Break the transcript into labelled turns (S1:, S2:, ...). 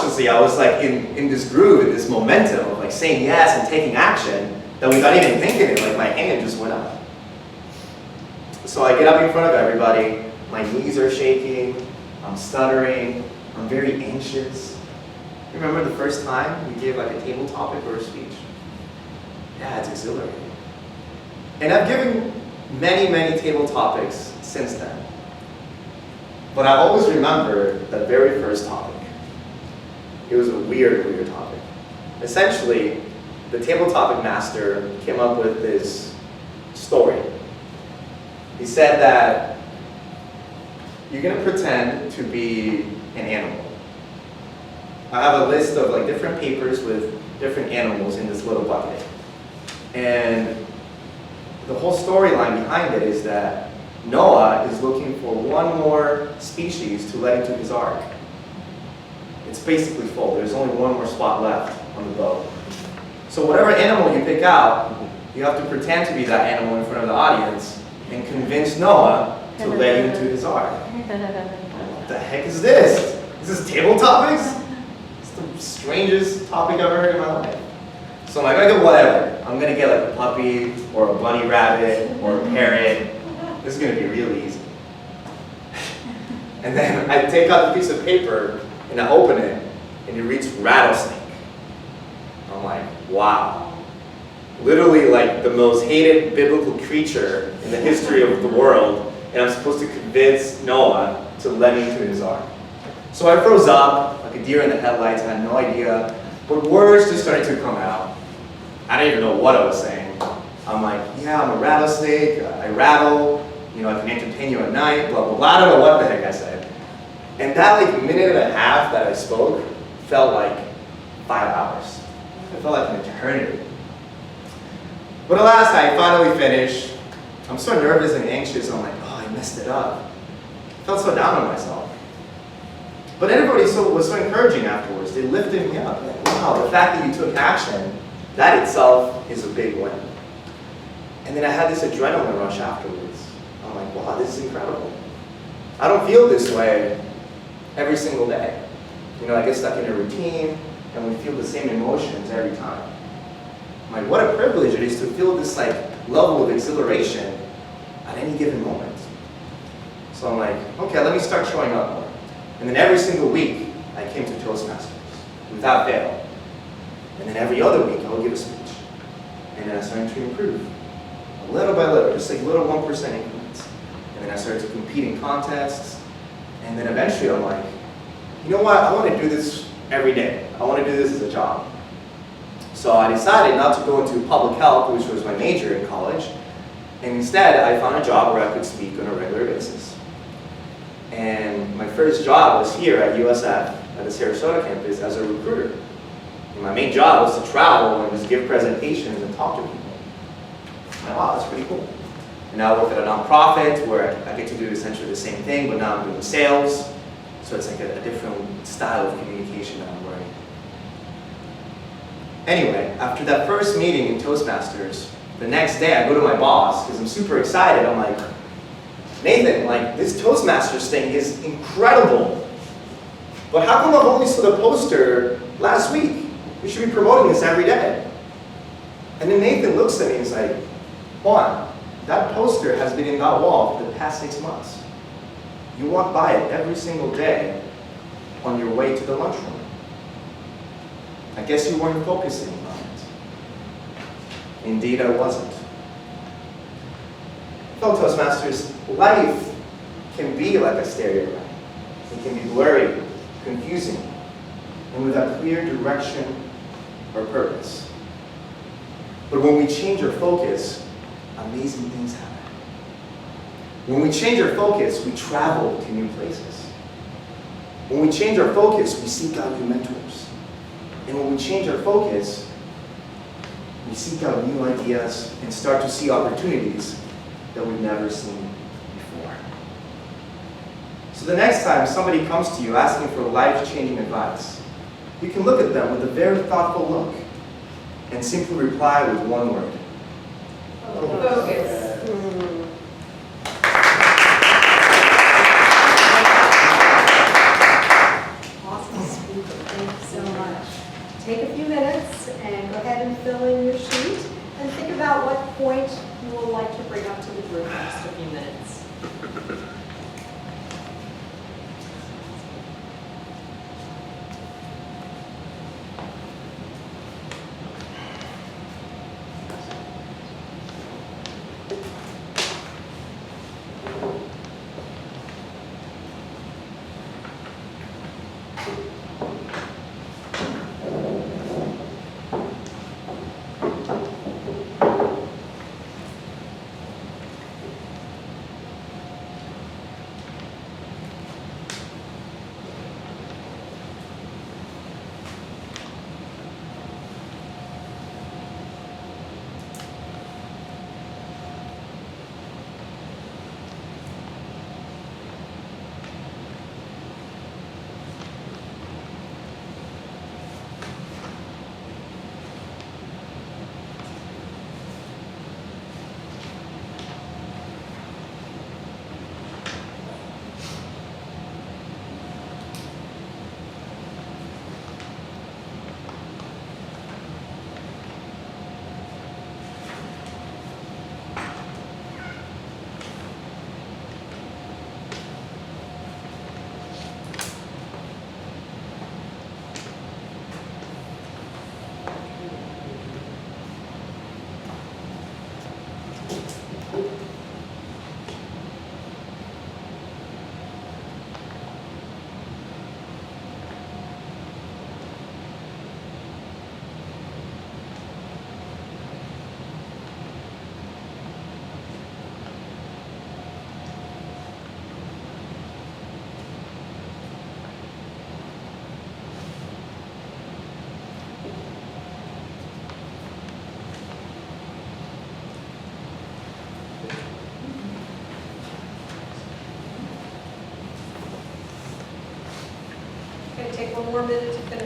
S1: subconsciously, I was like in this groove, in this momentum of like saying yes and taking action that without even thinking it, like my hand just went up. So I get up in front of everybody, my knees are shaking, I'm stuttering, I'm very anxious. Remember the first time we gave like a table topic or a speech? Yeah, it's exhilarating. And I've given many, many table topics since then. But I always remember that very first topic. It was a weird, weird topic. Essentially, the table topic master came up with this story. He said that you're going to pretend to be an animal. I have a list of like different papers with different animals in this little bucket. And the whole storyline behind it is that Noah is looking for one more species to let into his ark. It's basically full. There's only one more spot left on the boat. So whatever animal you pick out, you have to pretend to be that animal in front of the audience and convince Noah to let you into his ark. What the heck is this? Is this table topics? It's the strangest topic I've ever heard in my life. So I'm like, okay, whatever. I'm going to get like a puppy or a bunny rabbit or a parrot. This is going to be really easy. And then I take out the piece of paper and I open it and it reads rattlesnake. I'm like, wow. Literally like the most hated biblical creature in the history of the world, and I'm supposed to convince Noah to let me into his ark. So I froze up like a deer in the headlights. I had no idea, but words just started to come out. I didn't even know what I was saying. I'm like, yeah, I'm a rattlesnake, I rattle, you know, I can entertain you at night, blah, blah, blah. I don't know what the heck I said. And that like minute and a half that I spoke felt like 5 hours. It felt like an eternity. But at last I finally finished. I'm so nervous and anxious, I'm like, oh, I messed it up. I felt so down on myself. But everybody was so encouraging afterwards. They lifted me up. Like, wow, the fact that you took action, that itself is a big win. And then I had this adrenaline rush afterwards. I'm like, wow, this is incredible. I don't feel this way every single day. You know, I get stuck in a routine and we feel the same emotions every time. I'm like, what a privilege it is to feel this like level of exhilaration at any given moment. So I'm like, okay, let me start showing up more. And then every single week, I came to Toastmasters without fail. And then every other week, I would give a speech. And then I started to improve. Little by little, just like little 1% increments. And then I started to compete in contests. And then eventually I'm like, you know what, I want to do this every day. I want to do this as a job. So I decided not to go into public health, which was my major in college. And instead, I found a job where I could speak on a regular basis. And my first job was here at USF, at the Sarasota campus, as a recruiter. And my main job was to travel and just give presentations and talk to people. And wow, that's pretty cool. And now I work at a nonprofit where I get to do essentially the same thing, but now I'm doing sales. So it's like a different style of communication that I'm learning. Anyway, after that first meeting in Toastmasters, the next day I go to my boss because I'm super excited. I'm like, Nathan, like this Toastmasters thing is incredible. But how come I've only saw the poster last week? We should be promoting this every day. And then Nathan looks at me and is like, Juan, that poster has been in that wall for the past 6 months. You walk by it every single day on your way to the lunchroom. I guess you weren't focusing on it. Indeed, I wasn't. Fellow Toastmasters, life can be like a stereotype. It can be blurry, confusing, and without clear direction or purpose. But when we change our focus, amazing things happen. When we change our focus, we travel to new places. When we change our focus, we seek out new mentors. And when we change our focus, we seek out new ideas and start to see opportunities that we've never seen before. So the next time somebody comes to you asking for life-changing advice, you can look at them with a very thoughtful look and simply reply with one word.
S2: Focus. Awesome speaker. Thanks. take a few minutes and go ahead and fill in your sheet and think about what point you would like to bring up to the group in just a few minutes. Okay, take one more minute to finish.